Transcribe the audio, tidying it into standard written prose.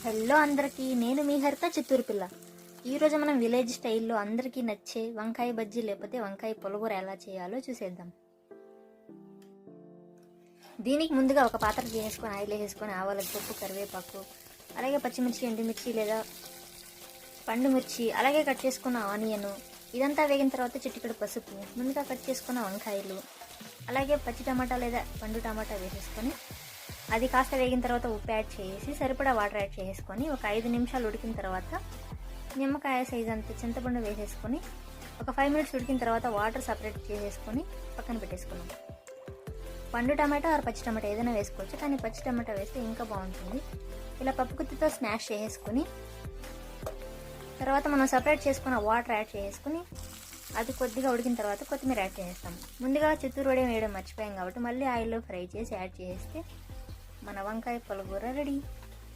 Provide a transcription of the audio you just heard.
Hello అందరికీ, నేను మీ హరిత చిత్తూరు పిల్ల. ఈరోజు మనం విలేజ్ స్టైల్లో అందరికీ నచ్చే వంకాయ బజ్జీ లేకపోతే వంకాయ పులగూర ఎలా చేయాలో చూసేద్దాం. దీనికి ముందుగా ఒక పాత్ర చేసుకొని ఆయిల్ వేసుకొని ఆవాల పప్పు, కరివేపాకు, అలాగే పచ్చిమిర్చి, ఎండుమిర్చి లేదా పండు మిర్చి, అలాగే కట్ చేసుకున్న ఆనియన్, ఇదంతా వేగిన తర్వాత చిటికెడు పసుపు, ముందుగా కట్ చేసుకున్న వంకాయలు, అలాగే పచ్చి టమాటా లేదా పండు టమాటా వేసేసుకొని అది కాస్త వేగిన తర్వాత ఉప్పు యాడ్ చేసి సరిపడా వాటర్ యాడ్ చేసుకొని ఒక 5 నిమిషాలు ఉడికిన తర్వాత నిమ్మకాయ సైజ్ అంత చింతపండు వేసేసుకొని ఒక 5 మినిట్స్ ఉడికిన తర్వాత వాటర్ సపరేట్ చేసేసుకొని పక్కన పెట్టేసుకున్నాం. పండు టమాటా ఆర్ పచ్చి టమాటా ఏదైనా వేసుకోవచ్చు, కానీ పచ్చి టమాటా వేస్తే ఇంకా బాగుంటుంది. ఇలా పప్పు గుత్తితో స్మాష్ చేసేసుకొని తర్వాత మనం సపరేట్ చేసుకున్న వాటర్ యాడ్ చేసుకుని అది కొద్దిగా ఉడికిన తర్వాత కొత్తిమీర యాడ్ చేసేస్తాం. ముందుగా చిత్తూరు వడియం వేయడం మర్చిపోయాం కాబట్టి మళ్ళీ ఆయిల్లో ఫ్రై చేసి యాడ్ చేస్తే మన వంకాయ పులగూర రెడీ.